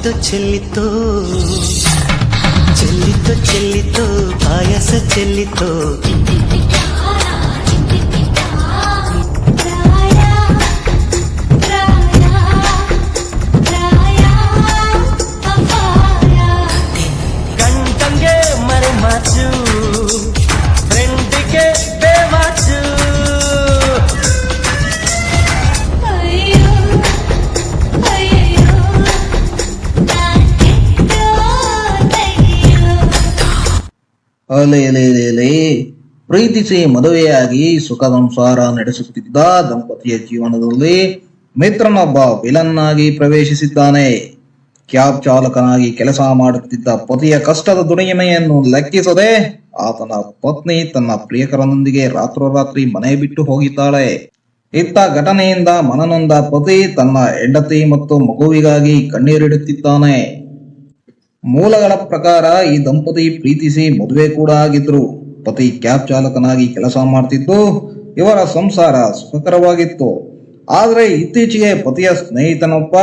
ಚೆಲ್ಲಿತೋ ಚೆಲ್ಲಿತೋ ಚೆಲ್ಲಿತೋ ಚೆಲ್ಲಿತೋ ಪಾಯಸ ಚೆಲ್ಲಿತೋ ಗಂಟಂಗೆ ಮರೆ ಮಾಚು ಫ್ರೆಂಡಿಗೆ ಬೇವಾಚು ಅಲೆ ಪ್ರೀತಿಸಿ ಮದುವೆಯಾಗಿ ಸುಖ ಸಂಸಾರ ನಡೆಸುತ್ತಿದ್ದ ದಂಪತಿಯ ಜೀವನದಲ್ಲಿ ಮಿತ್ರನೊಬ್ಬ ವಿಲನ್ ಆಗಿ ಪ್ರವೇಶಿಸಿದ್ದಾನೆ. ಕ್ಯಾಬ್ ಚಾಲಕನಾಗಿ ಕೆಲಸ ಮಾಡುತ್ತಿದ್ದ ಪತಿಯ ಕಷ್ಟದ ದುಡಿಮೆಯನ್ನು ಲೆಕ್ಕಿಸದೆ ಆತನ ಪತ್ನಿ ತನ್ನ ಪ್ರಿಯಕರನೊಂದಿಗೆ ರಾತ್ರೋರಾತ್ರಿ ಮನೆ ಬಿಟ್ಟು ಹೋಗಿದ್ದಾಳೆ. ಇತ್ತ ಘಟನೆಯಿಂದ ಮನನೊಂದ ಪತಿ ತನ್ನ ಹೆಂಡತಿ ಮತ್ತು ಮಗುವಿಗಾಗಿ ಕಣ್ಣೀರಿಡುತ್ತಿದ್ದಾನೆ. ಮೂಲಗಳ ಪ್ರಕಾರ ಈ ದಂಪತಿ ಪ್ರೀತಿಸಿ ಮದುವೆ ಕೂಡ ಆಗಿದ್ರು. ಪತಿ ಕ್ಯಾಬ್ ಚಾಲಕನಾಗಿ ಕೆಲಸ ಮಾಡ್ತಿದ್ದು ಇವರ ಸಂಸಾರ ಸುಖಕರವಾಗಿತ್ತು. ಆದ್ರೆ ಇತ್ತೀಚೆಗೆ ಪತಿಯ ಸ್ನೇಹಿತನೊಬ್ಬ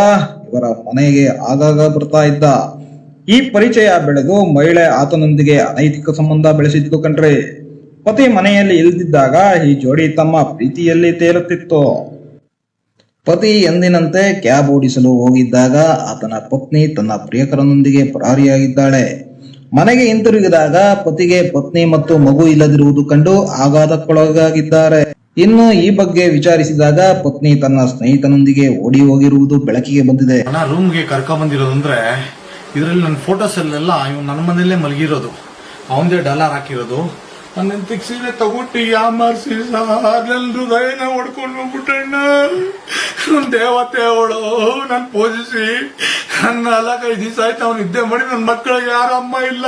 ಇವರ ಮನೆಗೆ ಆಗಾಗ ಬರ್ತಾ ಇದ್ದ. ಈ ಪರಿಚಯ ಬೆಳೆದು ಮಹಿಳೆ ಆತನೊಂದಿಗೆ ಅನೈತಿಕ ಸಂಬಂಧ ಬೆಳೆಸಿದ್ದು ಕಣ್ರಿ. ಪತಿ ಮನೆಯಲ್ಲಿ ಇಲ್ದಿದ್ದಾಗ ಈ ಜೋಡಿ ತಮ್ಮ ಪ್ರೀತಿಯಲ್ಲಿ ತೇಲುತ್ತಿತ್ತು. ಪತಿ ಎಂದಿನಂತೆ ಕ್ಯಾಬ್ ಓಡಿಸಲು ಹೋಗಿದ್ದಾಗ ಆತನ ಪತ್ನಿ ತನ್ನ ಪ್ರಿಯಕರನೊಂದಿಗೆ ಪರಾರಿಯಾಗಿದ್ದಾಳೆ. ಮನೆಗೆ ಹಿಂತಿರುಗಿದಾಗ ಪತಿಗೆ ಪತ್ನಿ ಮತ್ತು ಮಗು ಇಲ್ಲದಿರುವುದು ಕಂಡು ಆಘಾತಕ್ಕೊಳಗಾಗಿದ್ದಾರೆ. ಇನ್ನು ಈ ಬಗ್ಗೆ ವಿಚಾರಿಸಿದಾಗ ಪತ್ನಿ ತನ್ನ ಸ್ನೇಹಿತನೊಂದಿಗೆ ಓಡಿ ಹೋಗಿರುವುದು ಬೆಳಕಿಗೆ ಬಂದಿದೆ. ರೂಮ್ಗೆ ಕರ್ಕೊಂಡ್ ಬಂದಿರೋದು ಅಂದ್ರೆ ಇದರಲ್ಲಿ ನನ್ನ ಫೋಟೋಸ್ ಅಲ್ಲೆಲ್ಲ ಇವ್ನು ನನ್ನ ಮನೆಯಲ್ಲೇ ಮಲಗಿರೋದು, ಅವನದೇ ಡಾಲರ್ ಹಾಕಿರೋದು. ನನ್ನ ಸೀರೆ ತಗೊಟ್ಟು ಯಾಮಾರ್ಸಿ ನನ್ನ ಹೃದಯನ ಹೊಡ್ಕೊಂಡು ಹೋಗ್ಬಿಟ್ಟಣ್ಣ. ನನ್ನ ದೇವತೆ ಅವಳು ನನ್ನ ಪೂಜಿಸಿ ನನ್ನ 4-5 ದಿವಸ ಆಯ್ತು ಅವ್ನು ನಿದ್ದೆ ಮಾಡಿ. ನನ್ನ ಮಕ್ಕಳಿಗೆ ಯಾರು ಅಮ್ಮ ಇಲ್ಲ.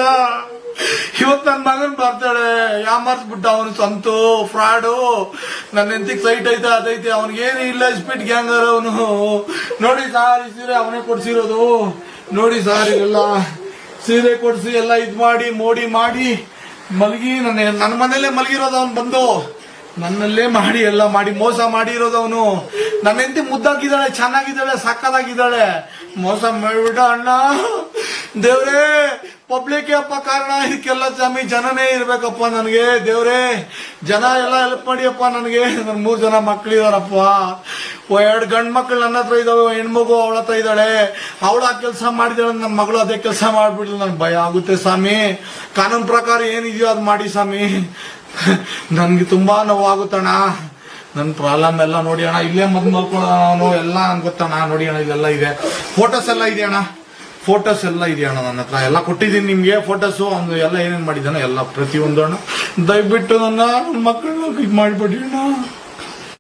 ಇವತ್ತು ನನ್ನ ಮಗನ್ ಬರ್ತಾಳೆ ಯಾಮಾರ್ಸ್ಬಿಟ್ಟ. ಅವನು ಸಂತು ಫ್ರಾಡು. ನನ್ನ ಹೆಂಡತಿಗೆ ಸೈಟ್ ಐತೆ ಅದೈತೆ, ಅವನಿಗೇನು ಇಲ್ಲ. ಸ್ಪೀಡ್ ಗ್ಯಾಂಗರ್ ಅವನು. ನೋಡಿ ಸಾರ್ ಈ ಸೀರೆ ಅವನೇ ಕೊಡ್ಸಿರೋದು. ನೋಡಿ ಸಾರ್ ಇವೆಲ್ಲ ಸೀರೆ ಕೊಡ್ಸಿ ಎಲ್ಲ ಇದ್ ಮಾಡಿ ಮೋಡಿ ಮಾಡಿ ಮಲಗಿ ನನ್ನ ಮನೆಯಲ್ಲೇ ಮಲಗಿರೋದು. ಅವನು ಬಂದು ನನ್ನಲ್ಲೇ ಮಾಡಿ ಎಲ್ಲ ಮಾಡಿ ಮೋಸ ಮಾಡಿರೋದು ಅವನು. ನನ್ನ ಹೆಂಡತಿ ಮುದ್ದಾಗಿದ್ದಾಳೆ, ಚೆನ್ನಾಗಿದ್ದಾಳೆ, ಸಕ್ಕದಾಗಿದ್ದಾಳೆ. ಮೋಸ ಮಾಡ್ಬಿಟ್ಟ ಅಣ್ಣ. ದೇವ್ರೇ ಪಬ್ಲಿಕ್ ಅಪ್ಪ ಕಾರಣ ಇದಕ್ಕೆಲ್ಲ. ಸ್ವಾಮಿ ಜನನೇ ಇರ್ಬೇಕಪ್ಪ ನನಗೆ. ದೇವ್ರೇ ಜನ ಎಲ್ಲ ಹೆಲ್ಪ್ ಮಾಡಿಯಪ್ಪ ನನಗೆ. ನನ್ 3 ಜನ ಮಕ್ಳಿದಾರಪ್ಪ. 2 ಗಂಡ್ ಮಕ್ಳು ನನ್ನ ಹತ್ರ ಇದಾವೆ, ಹೆಣ್ಮಗು ಅವಳ ಹತ್ರ ಇದ್ದಾಳೆ. ಅವಳ ಕೆಲಸ ಮಾಡಿದಾಳೆ, ನನ್ನ ಮಗಳು ಅದೇ ಕೆಲಸ ಮಾಡ್ಬಿಟ್ಲು. ನನ್ಗೆ ಭಯ ಆಗುತ್ತೆ ಸ್ವಾಮಿ. ಕಾನೂನು ಪ್ರಕಾರ ಏನಿದೆಯೋ ಅದು ಮಾಡಿ ಸ್ವಾಮಿ. ನನ್ಗೆ ತುಂಬಾ ನೋವಾಗುತ್ತಣ್ಣ. ನನ್ನ ಪ್ರಾಬ್ಲಮ್ ಎಲ್ಲ ನೋಡಿ ಅಣ್ಣ. ಇಲ್ಲೇ ಮದ್ ಮಲ್ಕೊಳ್ಳೋನು ಎಲ್ಲ ನನ್ಗೆ ಗೊತ್ತಣ್ಣ. ನೋಡಿ ಅಣ್ಣ ಇಲ್ಲೆಲ್ಲ ಇದೆ, ಫೋಟೋಸ್ ಎಲ್ಲ ಇದೆ ಅಣ್ಣ. ಫೋಟೋಸ್ ಎಲ್ಲ ಇದೆ ಅಣ್ಣ ನನ್ನ ಹತ್ರ. ಎಲ್ಲ ಕೊಟ್ಟಿದ್ದೀನಿ ನಿಮ್ಗೆ ಫೋಟೋಸು. ಅವ್ನು ಎಲ್ಲ ಏನೇನ್ ಮಾಡಿದಾನೆ ಎಲ್ಲ ಪ್ರತಿಯೊಂದು ಅಣ್ಣ. ದಯವಿಟ್ಟು ನನ್ನ ಮಕ್ಕಳನ್ನ ಇದು ಮಾಡ್ಬಿಡಿ ಅಣ್ಣ.